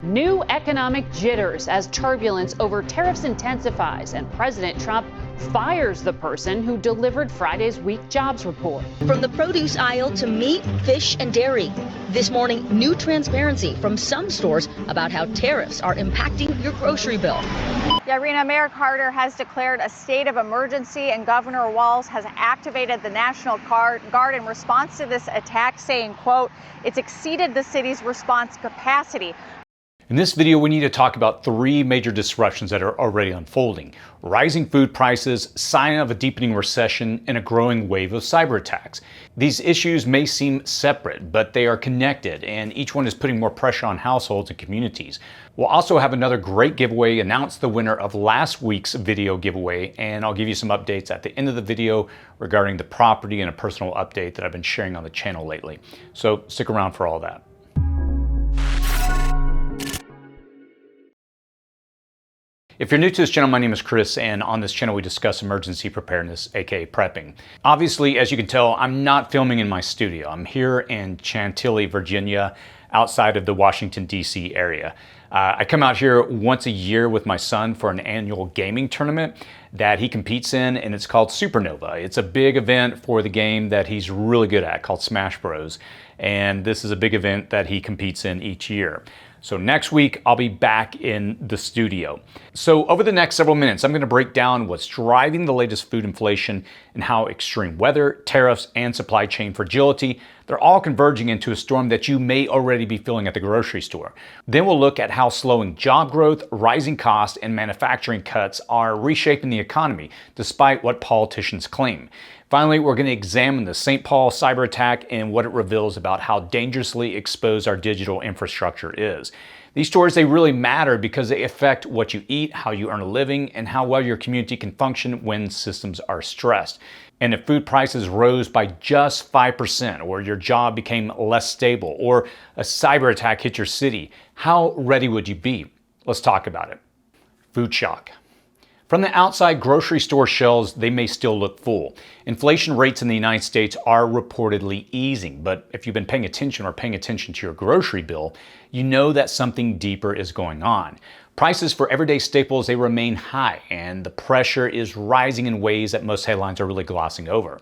New economic jitters as turbulence over tariffs intensifies, and President Trump fires the person who delivered Friday's weak jobs report. From the produce aisle to meat, fish, and dairy. This morning, new transparency from some stores about how tariffs are impacting your grocery bill. Yeah, Rena, Mayor Carter has declared a state of emergency, and Governor Walz has activated the National Guard in response to this attack, saying, quote, it's exceeded the city's response capacity. In this video, we need to talk about three major disruptions that are already unfolding: rising food prices, sign of a deepening recession, and a growing wave of cyber attacks. These issues may seem separate, but they are connected, and each one is putting more pressure on households and communities. We'll also have another great giveaway, announce the winner of last week's video giveaway, and I'll give you some updates at the end of the video regarding the property and a personal update that I've been sharing on the channel lately. So stick around for all that. If you're new to this channel, my name is Chris, and on this channel we discuss emergency preparedness, aka prepping. Obviously, as you can tell, I'm not filming in my studio. I'm here in Chantilly, Virginia, outside of the Washington, D.C. area. I come out here once a year with my son for an annual gaming tournament that he competes in, and it's called Supernova. It's a big event for the game that he's really good at, called Smash Bros. And this is a big event that he competes in each year. So next week, I'll be back in the studio. So over the next several minutes, I'm going to break down what's driving the latest food inflation and how extreme weather, tariffs, and supply chain fragility, they're all converging into a storm that you may already be feeling at the grocery store. Then we'll look at how slowing job growth, rising costs, and manufacturing cuts are reshaping the economy, despite what politicians claim. Finally, we're going to examine the St. Paul cyber attack and what it reveals about how dangerously exposed our digital infrastructure is. These stories, they really matter because they affect what you eat, how you earn a living, and how well your community can function when systems are stressed. And if food prices rose by just 5%, or your job became less stable, or a cyber attack hit your city, how ready would you be? Let's talk about it. Food shock. From the outside, grocery store shelves, they may still look full. Inflation rates in the United States are reportedly easing, but if you've been paying attention to your grocery bill, you know that something deeper is going on. Prices for everyday staples, they remain high, and the pressure is rising in ways that most headlines are really glossing over.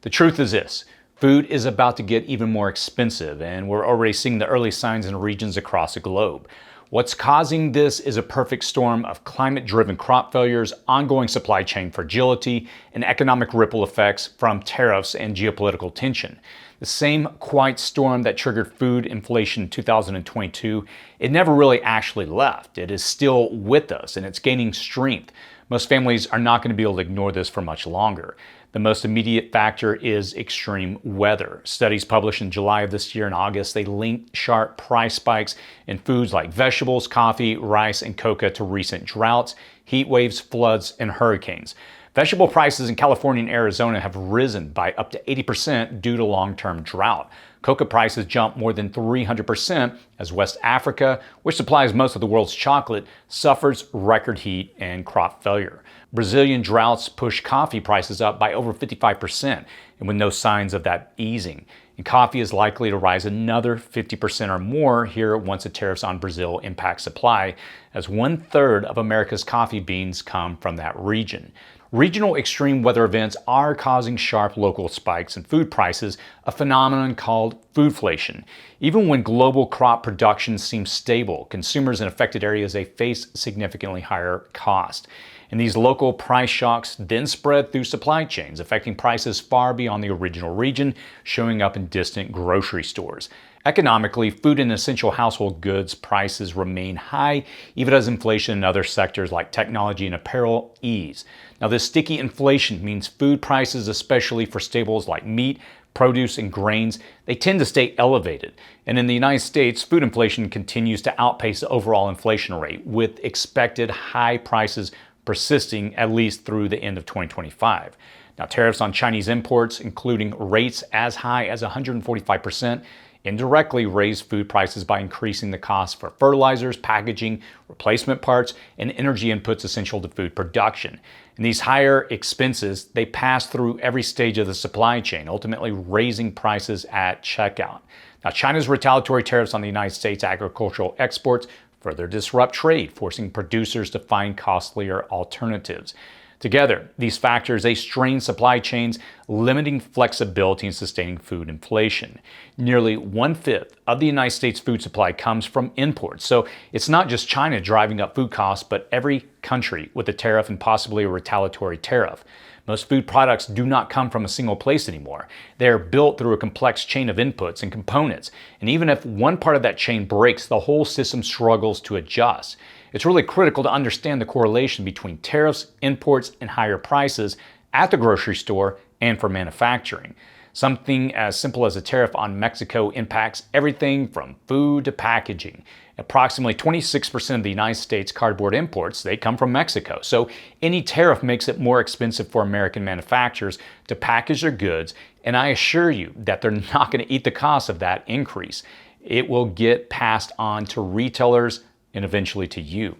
The truth is this: food is about to get even more expensive, and we're already seeing the early signs in regions across the globe. What's causing this is a perfect storm of climate-driven crop failures, ongoing supply chain fragility, and economic ripple effects from tariffs and geopolitical tension. The same quiet storm that triggered food inflation in 2022, it never really actually left. It is still with us, and it's gaining strength. Most families are not going to be able to ignore this for much longer. The most immediate factor is extreme weather. Studies published in July of this year and August, they linked sharp price spikes in foods like vegetables, coffee, rice, and cocoa to recent droughts, heat waves, floods, and hurricanes. Vegetable prices in California and Arizona have risen by up to 80% due to long-term drought. Cocoa prices jumped more than 300% as West Africa, which supplies most of the world's chocolate, suffers record heat and crop failure. Brazilian droughts push coffee prices up by over 55%, and with no signs of that easing. And coffee is likely to rise another 50% or more here once the tariffs on Brazil impact supply, as 1/3 of America's coffee beans come from that region. Regional extreme weather events are causing sharp local spikes in food prices, a phenomenon called foodflation. Even when global crop production seems stable, consumers in affected areas, they face significantly higher costs. And these local price shocks then spread through supply chains, affecting prices far beyond the original region, showing up in distant grocery stores. Economically, food and essential household goods prices remain high, even as inflation in other sectors like technology and apparel ease. Now, this sticky inflation means food prices, especially for staples like meat, produce, and grains, they tend to stay elevated. And in the United States, food inflation continues to outpace the overall inflation rate, with expected high prices persisting at least through the end of 2025. Now, tariffs on Chinese imports, including rates as high as 145%, indirectly raise food prices by increasing the cost for fertilizers, packaging, replacement parts, and energy inputs essential to food production. And these higher expenses, they pass through every stage of the supply chain, ultimately raising prices at checkout. Now, China's retaliatory tariffs on the United States agricultural exports further disrupt trade, forcing producers to find costlier alternatives. Together, these factors, they strain supply chains, limiting flexibility and sustaining food inflation. Nearly 1/5 of the United States food supply comes from imports. So it's not just China driving up food costs, but every country with a tariff and possibly a retaliatory tariff. Most food products do not come from a single place anymore. They are built through a complex chain of inputs and components. And even if one part of that chain breaks, the whole system struggles to adjust. It's really critical to understand the correlation between tariffs, imports, and higher prices at the grocery store and for manufacturing. Something as simple as a tariff on Mexico impacts everything from food to packaging. Approximately 26% of the United States cardboard imports, they come from Mexico. So any tariff makes it more expensive for American manufacturers to package their goods, and I assure you that they're not going to eat the cost of that increase. It will get passed on to retailers and eventually to you.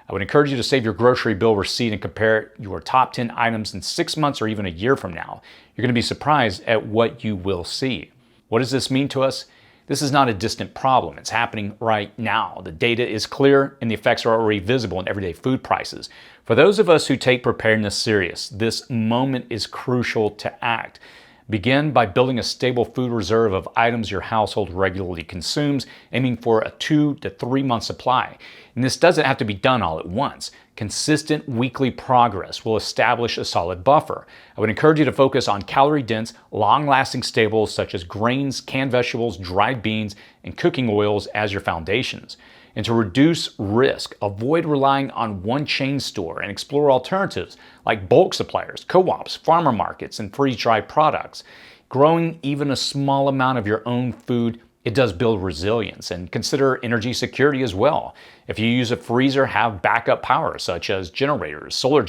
I would encourage you to save your grocery bill receipt and compare your top 10 items in 6 months or even a year from now. You're going to be surprised at what you will see. What does this mean to us? This is not a distant problem. It's happening right now. The data is clear and the effects are already visible in everyday food prices. For those of us who take preparedness serious, this moment is crucial to act. Begin by building a stable food reserve of items your household regularly consumes, aiming for a 2 to 3 month supply. And this doesn't have to be done all at once. Consistent weekly progress will establish a solid buffer. I would encourage you to focus on calorie-dense, long-lasting staples such as grains, canned vegetables, dried beans, and cooking oils as your foundations. And to reduce risk, avoid relying on one chain store and explore alternatives like bulk suppliers, co-ops, farmer markets, and freeze-dried products. Growing even a small amount of your own food, it does build resilience, and consider energy security as well. If you use a freezer, have backup power such as generators, solar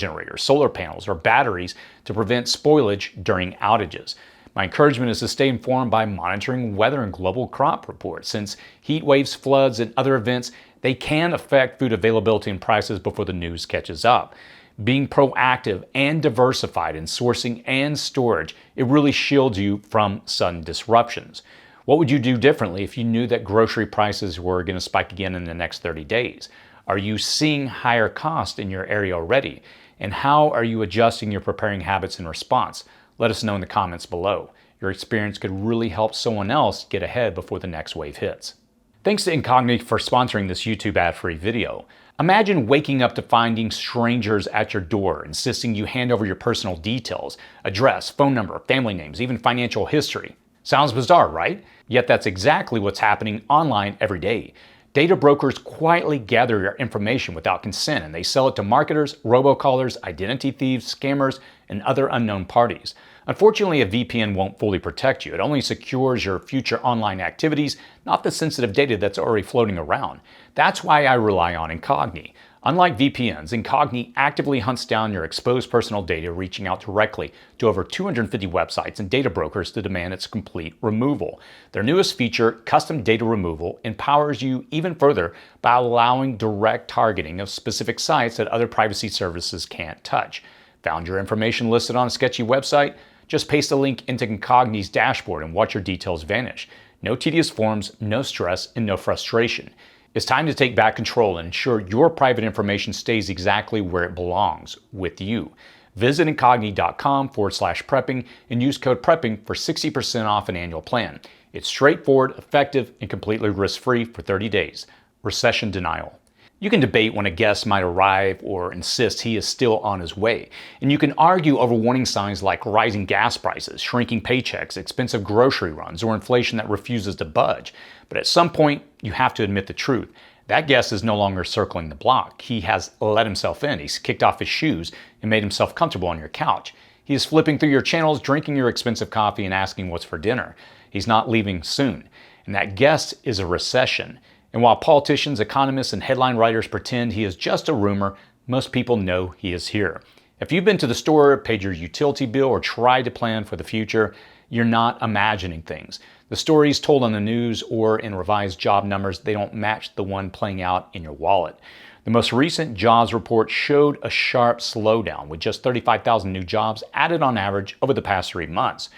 panels, or batteries to prevent spoilage during outages. My encouragement is to stay informed by monitoring weather and global crop reports, since heat waves, floods, and other events, they can affect food availability and prices before the news catches up. Being proactive and diversified in sourcing and storage, it really shields you from sudden disruptions. What would you do differently if you knew that grocery prices were going to spike again in the next 30 days? Are you seeing higher costs in your area already? And how are you adjusting your preparing habits in response? Let us know in the comments below. Your experience could really help someone else get ahead before the next wave hits. Thanks to Incogni for sponsoring this YouTube ad-free video. Imagine waking up to finding strangers at your door, insisting you hand over your personal details, address, phone number, family names, even financial history. Sounds bizarre, right? Yet that's exactly what's happening online every day. Data brokers quietly gather your information without consent, and they sell it to marketers, robocallers, identity thieves, scammers, and other unknown parties. Unfortunately, a VPN won't fully protect you. It only secures your future online activities, not the sensitive data that's already floating around. That's why I rely on Incogni. Unlike VPNs, Incogni actively hunts down your exposed personal data, reaching out directly to over 250 websites and data brokers to demand its complete removal. Their newest feature, custom data removal, empowers you even further by allowing direct targeting of specific sites that other privacy services can't touch. Found your information listed on a sketchy website? Just paste a link into Incogni's dashboard and watch your details vanish. No tedious forms, no stress, and no frustration. It's time to take back control and ensure your private information stays exactly where it belongs, with you. Visit incogni.com/prepping and use code PREPPING for 60% off an annual plan. It's straightforward, effective, and completely risk-free for 30 days. Recession Denial. You can debate when a guest might arrive or insist he is still on his way. And you can argue over warning signs like rising gas prices, shrinking paychecks, expensive grocery runs, or inflation that refuses to budge. But at some point, you have to admit the truth. That guest is no longer circling the block. He has let himself in. He's kicked off his shoes and made himself comfortable on your couch. He is flipping through your channels, drinking your expensive coffee, and asking what's for dinner. He's not leaving soon. And that guest is a recession. And while politicians, economists, and headline writers pretend he is just a rumor, most people know he is here. If you've been to the store, paid your utility bill, or tried to plan for the future, you're not imagining things. The stories told on the news or in revised job numbers, they don't match the one playing out in your wallet. The most recent jobs report showed a sharp slowdown, with just 35,000 new jobs added on average over the past 3 months.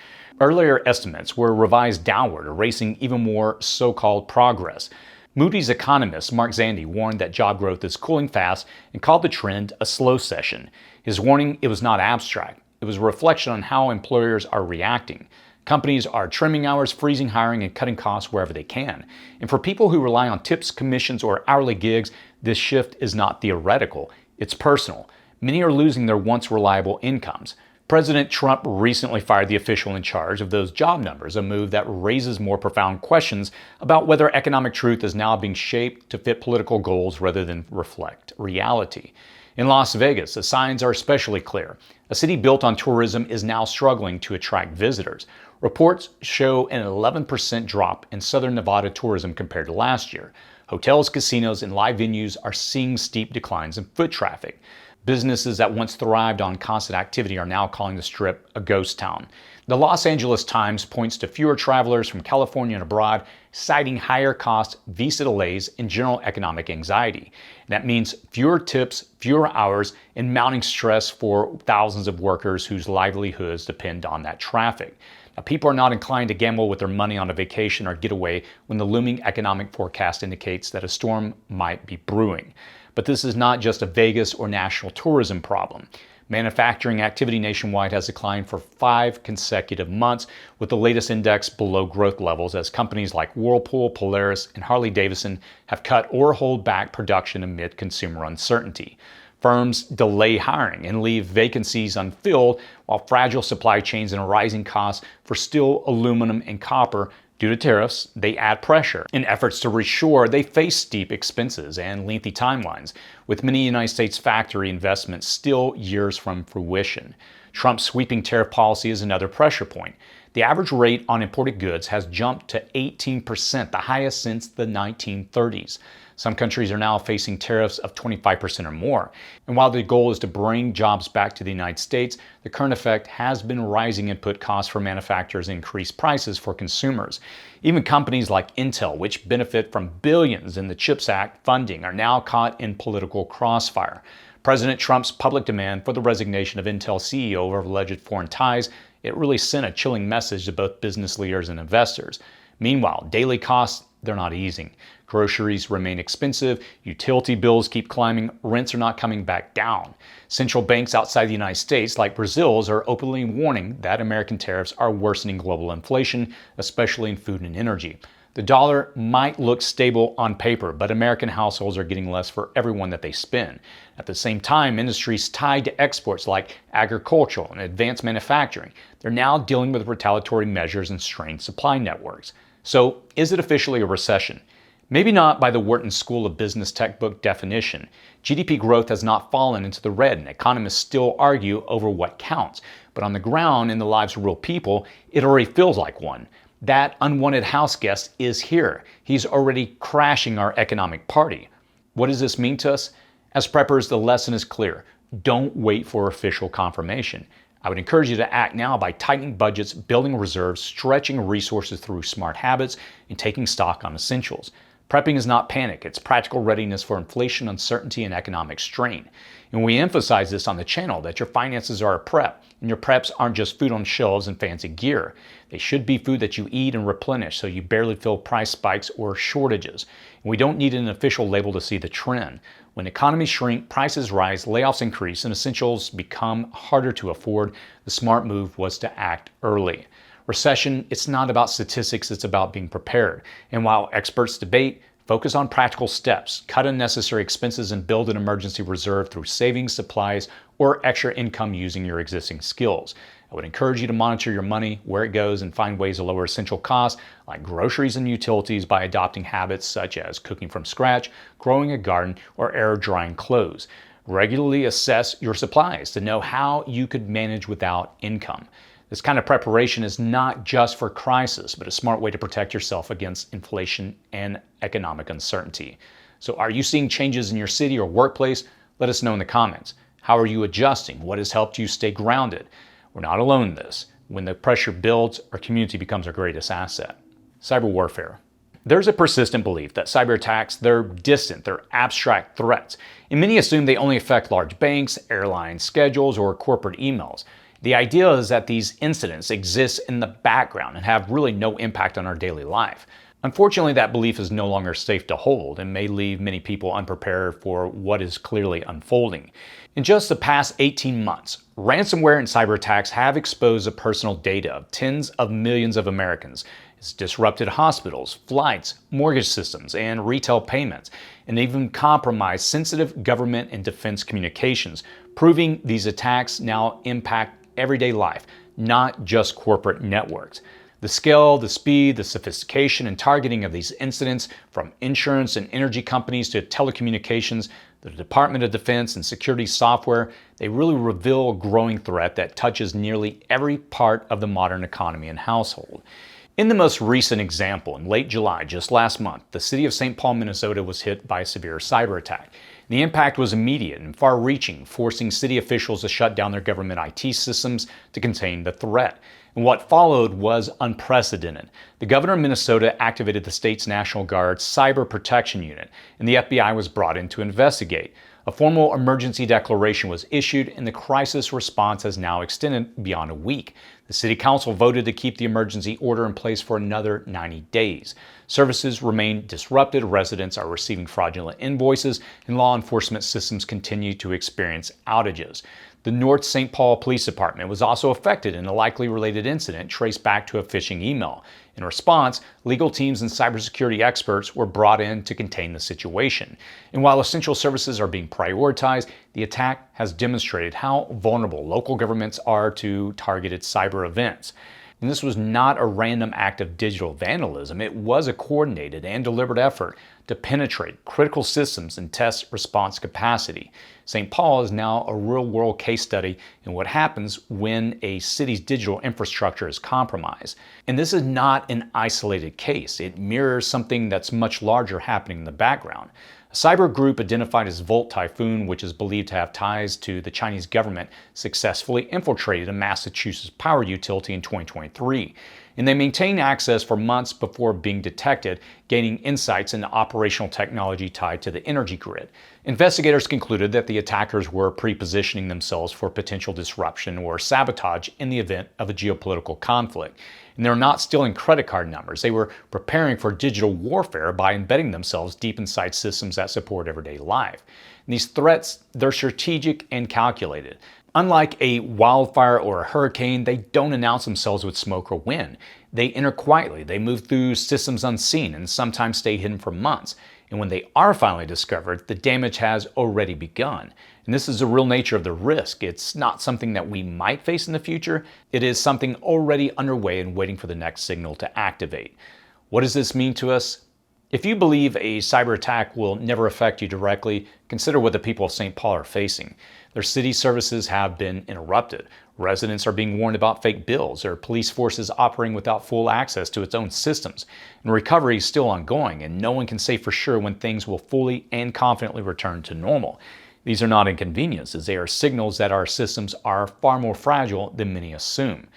Earlier estimates were revised downward, erasing even more so-called progress. Moody's economist Mark Zandi warned that job growth is cooling fast and called the trend a slow session. His warning, it was not abstract. It was a reflection on how employers are reacting. Companies are trimming hours, freezing hiring, and cutting costs wherever they can. And for people who rely on tips, commissions, or hourly gigs, this shift is not theoretical. It's personal. Many are losing their once reliable incomes. President Trump recently fired the official in charge of those job numbers, a move that raises more profound questions about whether economic truth is now being shaped to fit political goals rather than reflect reality. In Las Vegas, the signs are especially clear. A city built on tourism is now struggling to attract visitors. Reports show an 11% drop in Southern Nevada tourism compared to last year. Hotels, casinos, and live venues are seeing steep declines in foot traffic. Businesses that once thrived on constant activity are now calling the Strip a ghost town. The Los Angeles Times points to fewer travelers from California and abroad, citing higher costs, visa delays, and general economic anxiety. That means fewer tips, fewer hours, and mounting stress for thousands of workers whose livelihoods depend on that traffic. Now, people are not inclined to gamble with their money on a vacation or getaway when the looming economic forecast indicates that a storm might be brewing. But this is not just a Vegas or national tourism problem. Manufacturing activity nationwide has declined for 5 consecutive months, with the latest index below growth levels as companies like Whirlpool, Polaris, and Harley-Davidson have cut or hold back production amid consumer uncertainty. Firms delay hiring and leave vacancies unfilled, while fragile supply chains and rising costs for steel, aluminum, and copper due to tariffs, they add pressure. In efforts to reshore, they face steep expenses and lengthy timelines, with many United States factory investments still years from fruition. Trump's sweeping tariff policy is another pressure point. The average rate on imported goods has jumped to 18%, the highest since the 1930s. Some countries are now facing tariffs of 25% or more. And while the goal is to bring jobs back to the United States, the current effect has been rising input costs for manufacturers and increased prices for consumers. Even companies like Intel, which benefit from billions in the CHIPS Act funding, are now caught in political crossfire. President Trump's public demand for the resignation of Intel CEO over alleged foreign ties, it really sent a chilling message to both business leaders and investors. Meanwhile, daily costs, they're not easing. Groceries remain expensive, utility bills keep climbing, rents are not coming back down. Central banks outside the United States, like Brazil's, are openly warning that American tariffs are worsening global inflation, especially in food and energy. The dollar might look stable on paper, but American households are getting less for everyone that they spend. At the same time, industries tied to exports like agricultural and advanced manufacturing, they're now dealing with retaliatory measures and strained supply networks. So, is it officially a recession? Maybe not by the Wharton School of Business textbook definition. GDP growth has not fallen into the red, and economists still argue over what counts. But on the ground, in the lives of real people, it already feels like one. That unwanted house guest is here. He's already crashing our economic party. What does this mean to us? As preppers, the lesson is clear. Don't wait for official confirmation. I would encourage you to act now by tightening budgets, building reserves, stretching resources through smart habits, and taking stock on essentials. Prepping is not panic, it's practical readiness for inflation, uncertainty, and economic strain. And we emphasize this on the channel, that your finances are a prep, and your preps aren't just food on shelves and fancy gear. They should be food that you eat and replenish so you barely feel price spikes or shortages. And we don't need an official label to see the trend. When economies shrink, prices rise, layoffs increase, and essentials become harder to afford, the smart move was to act early. Recession, it's not about statistics, it's about being prepared. And while experts debate, focus on practical steps, cut unnecessary expenses, and build an emergency reserve through savings, supplies, or extra income using your existing skills. I would encourage you to monitor your money, where it goes, and find ways to lower essential costs like groceries and utilities by adopting habits such as cooking from scratch, growing a garden, or air drying clothes. Regularly assess your supplies to know how you could manage without income. This kind of preparation is not just for crisis, but a smart way to protect yourself against inflation and economic uncertainty. So are you seeing changes in your city or workplace? Let us know in the comments. How are you adjusting? What has helped you stay grounded? We're not alone in this. When the pressure builds, our community becomes our greatest asset. Cyber warfare. There's a persistent belief that cyber attacks, they're distant, they're abstract threats, and many assume they only affect large banks, airline schedules, or corporate emails. The idea is that these incidents exist in the background and have really no impact on our daily life. Unfortunately, that belief is no longer safe to hold and may leave many people unprepared for what is clearly unfolding. In just the past 18 months, ransomware and cyber attacks have exposed the personal data of tens of millions of Americans. It's disrupted hospitals, flights, mortgage systems, and retail payments, and even compromised sensitive government and defense communications, proving these attacks now impact everyday life, not just corporate networks. The scale, the speed, the sophistication, and targeting of these incidents, from insurance and energy companies to telecommunications, the Department of Defense and security software, they really reveal a growing threat that touches nearly every part of the modern economy and household. In the most recent example, in late July, just last month, the city of St. Paul, Minnesota was hit by a severe cyber attack. The impact was immediate and far-reaching, forcing city officials to shut down their government IT systems to contain the threat. And what followed was unprecedented. The governor of Minnesota activated the state's National Guard's Cyber Protection Unit, and the FBI was brought in to investigate. A formal emergency declaration was issued, and the crisis response has now extended beyond a week. The city council voted to keep the emergency order in place for another 90 days. Services remain disrupted, residents are receiving fraudulent invoices, and law enforcement systems continue to experience outages. The North St. Paul Police Department was also affected in a likely related incident traced back to a phishing email. In response, legal teams and cybersecurity experts were brought in to contain the situation. And while essential services are being prioritized, the attack has demonstrated how vulnerable local governments are to targeted cyber events. And this was not a random act of digital vandalism. It was a coordinated and deliberate effort to penetrate critical systems and test response capacity. St. Paul is now a real-world case study in what happens when a city's digital infrastructure is compromised. And this is not an isolated case. It mirrors something that's much larger happening in the background. A cyber group identified as Volt Typhoon, which is believed to have ties to the Chinese government, successfully infiltrated a Massachusetts power utility in 2023. And they maintained access for months before being detected, gaining insights into operational technology tied to the energy grid. Investigators concluded that the attackers were pre-positioning themselves for potential disruption or sabotage in the event of a geopolitical conflict. And they're not stealing credit card numbers. They were preparing for digital warfare by embedding themselves deep inside systems that support everyday life. And these threats, they're strategic and calculated. Unlike a wildfire or a hurricane, they don't announce themselves with smoke or wind. They enter quietly, they move through systems unseen, and sometimes stay hidden for months. And when they are finally discovered, the damage has already begun. And this is the real nature of the risk. It's not something that we might face in the future. It is something already underway and waiting for the next signal to activate. What does this mean to us? If you believe a cyber attack will never affect you directly, consider what the people of St. Paul are facing. Their city services have been interrupted. Residents are being warned about fake bills. Their police force is operating without full access to its own systems. And recovery is still ongoing, and no one can say for sure when things will fully and confidently return to normal. These are not inconveniences. They are signals that our systems are far more fragile than many assume.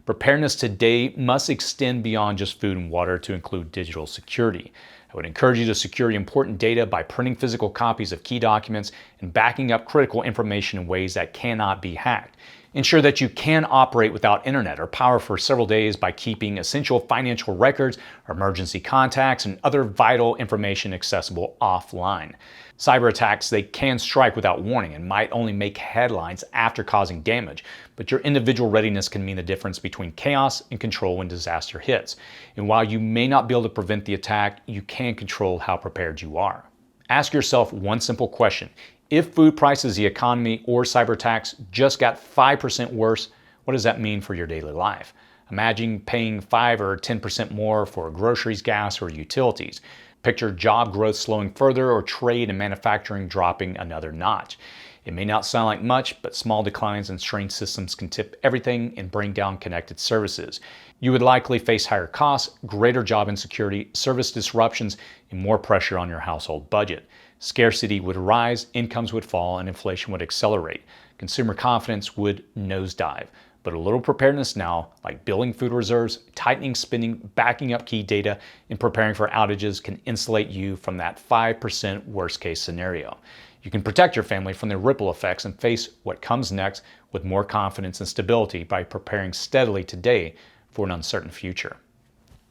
Preparedness today must extend beyond just food and water to include digital security. I would encourage you to secure important data by printing physical copies of key documents and backing up critical information in ways that cannot be hacked. Ensure that you can operate without internet or power for several days by keeping essential financial records, emergency contacts, and other vital information accessible offline. Cyber attacks, they can strike without warning and might only make headlines after causing damage, but your individual readiness can mean the difference between chaos and control when disaster hits. And while you may not be able to prevent the attack, you can control how prepared you are. Ask yourself one simple question. If food prices, the economy, or cyber attacks just got 5% worse, what does that mean for your daily life? Imagine paying 5 or 10% more for groceries, gas, or utilities. Picture job growth slowing further or trade and manufacturing dropping another notch. It may not sound like much, but small declines in strained systems can tip everything and bring down connected services. You would likely face higher costs, greater job insecurity, service disruptions, and more pressure on your household budget. Scarcity would rise, incomes would fall, and inflation would accelerate. Consumer confidence would nosedive. But a little preparedness now, like building food reserves, tightening spending, backing up key data, and preparing for outages can insulate you from that 5% worst case scenario. You can protect your family from the ripple effects and face what comes next with more confidence and stability by preparing steadily today for an uncertain future.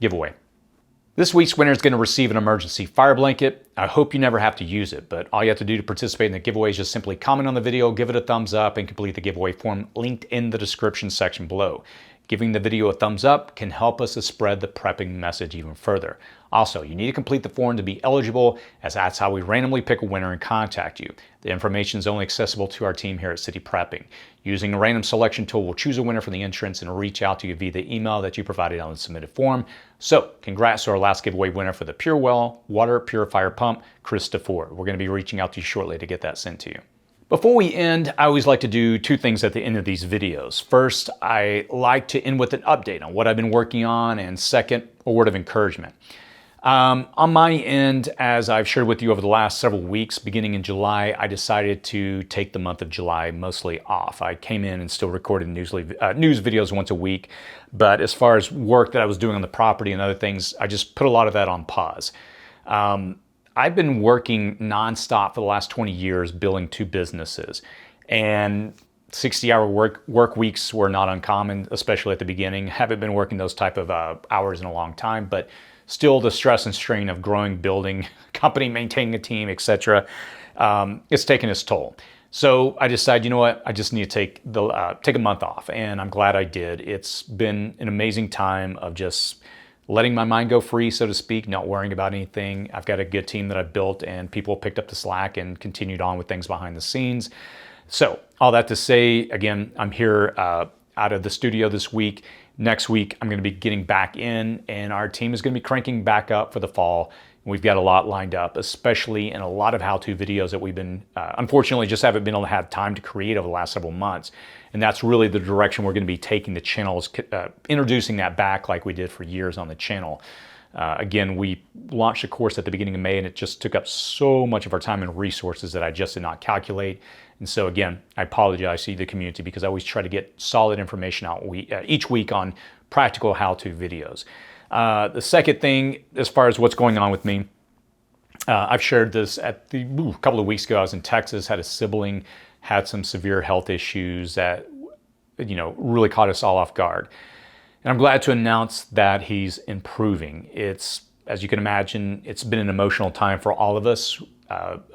Giveaway. This week's winner is going to receive an emergency fire blanket. I hope you never have to use it, but all you have to do to participate in the giveaway is just simply comment on the video, give it a thumbs up, and complete the giveaway form linked in the description section below. Giving the video a thumbs up can help us to spread the prepping message even further. Also, you need to complete the form to be eligible, as that's how we randomly pick a winner and contact you. The information is only accessible to our team here at City Prepping. Using a random selection tool, we'll choose a winner from the entrance and reach out to you via the email that you provided on the submitted form. So, congrats to our last giveaway winner for the PureWell Water Purifier Pump, Chris DeFord. We're going to be reaching out to you shortly to get that sent to you. Before we end, I always like to do two things at the end of these videos. First, I like to end with an update on what I've been working on, and second, a word of encouragement. On my end, as I've shared with you over the last several weeks, beginning in July, I decided to take the month of July mostly off. I came in and still recorded news videos once a week, but as far as work that I was doing on the property and other things, I just put a lot of that on pause. I've been working nonstop for the last 20 years building two businesses, and 60-hour work weeks were not uncommon, especially at the beginning. Haven't been working those type of hours in a long time, but still the stress and strain of growing, building, company, maintaining a team, etc. It's taken its toll. So I decided, you know what, I just need to take a month off, and I'm glad I did. It's been an amazing time of just letting my mind go free, so to speak, not worrying about anything. I've got a good team that I've built, and people picked up the slack and continued on with things behind the scenes. So all that to say, again, I'm here out of the studio this week. Next week, I'm going to be getting back in, and our team is going to be cranking back up for the fall. We've got a lot lined up, especially in a lot of how-to videos that we've been, unfortunately, just haven't been able to have time to create over the last several months. And that's really the direction we're going to be taking the channel, introducing that back like we did for years on the channel. Again, we launched a course at the beginning of May, and it just took up so much of our time and resources that I just did not calculate. And so again, I apologize to the community because I always try to get solid information out each week on practical how-to videos. The second thing, as far as what's going on with me, I've shared this at a couple of weeks ago. I was in Texas, had a sibling, had some severe health issues that, really caught us all off guard. And I'm glad to announce that he's improving. It's, as you can imagine, it's been an emotional time for all of us.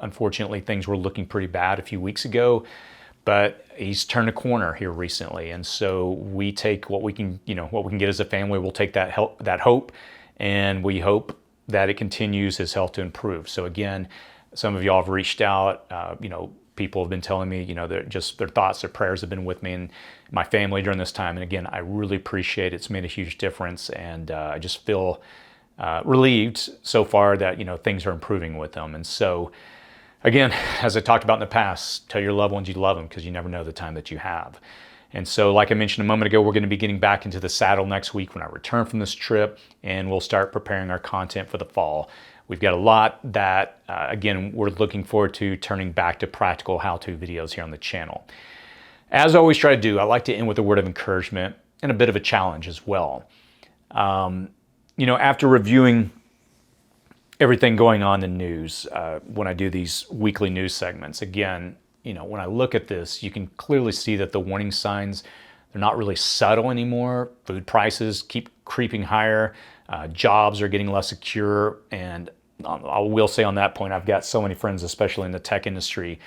Unfortunately, things were looking pretty bad a few weeks ago, but he's turned a corner here recently. And so we take what we can, what we can get as a family. We'll take that hope, and we hope that it continues his health to improve. So again, some of y'all have reached out, people have been telling me, their thoughts, their prayers have been with me and my family during this time. And again, I really appreciate it. It's made a huge difference. And I just feel relieved so far that, things are improving with them. And so again, as I talked about in the past, tell your loved ones you love them because you never know the time that you have. And so like I mentioned a moment ago, we're going to be getting back into the saddle next week when I return from this trip, and we'll start preparing our content for the fall. We've got a lot that, again, we're looking forward to turning back to practical how-to videos here on the channel. As I always try to do, I like to end with a word of encouragement and a bit of a challenge as well. After reviewing everything going on in the news, when I do these weekly news segments, again, when I look at this, you can clearly see that the warning signs, they're not really subtle anymore. Food prices keep creeping higher. Jobs are getting less secure. And I will say on that point, I've got so many friends, especially in the tech industry,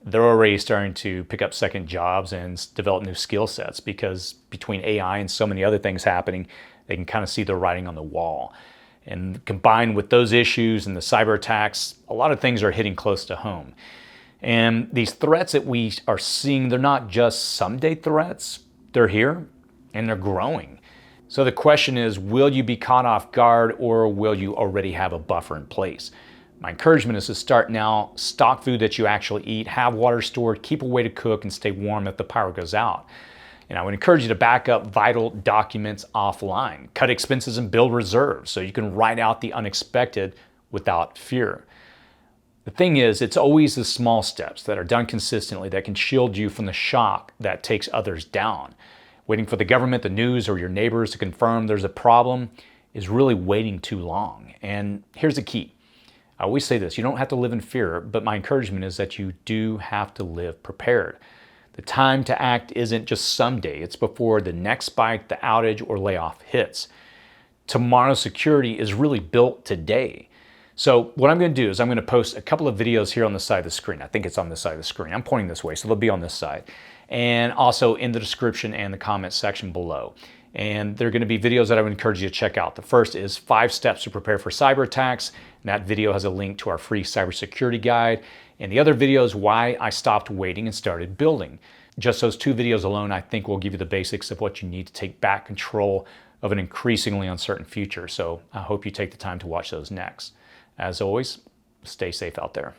they're already starting to pick up second jobs and develop new skill sets because between AI and so many other things happening, they can kind of see the writing on the wall. And combined with those issues and the cyber attacks, a lot of things are hitting close to home. And these threats that we are seeing, they're not just someday threats. They're here and they're growing. So the question is, will you be caught off guard, or will you already have a buffer in place? My encouragement is to start now, stock food that you actually eat, have water stored, keep a way to cook, and stay warm if the power goes out. And I would encourage you to back up vital documents offline, cut expenses and build reserves so you can ride out the unexpected without fear. The thing is, it's always the small steps that are done consistently that can shield you from the shock that takes others down. Waiting for the government, the news, or your neighbors to confirm there's a problem is really waiting too long. And here's the key. I always say this, you don't have to live in fear, but my encouragement is that you do have to live prepared. The time to act isn't just someday, it's before the next spike, the outage, or layoff hits. tomorrow's security is really built today. So what I'm going to do is I'm going to post a couple of videos here on the side of the screen. I think it's on this side of the screen. I'm pointing this way, so they'll be on this side. And also in the description and the comment section below. And they're going to be videos that I would encourage you to check out. The first is 5 steps to prepare for cyber attacks. And that video has a link to our free cybersecurity guide. And the other video is why I stopped waiting and started building. Just those 2 videos alone, I think, will give you the basics of what you need to take back control of an increasingly uncertain future. So I hope you take the time to watch those next. As always, stay safe out there.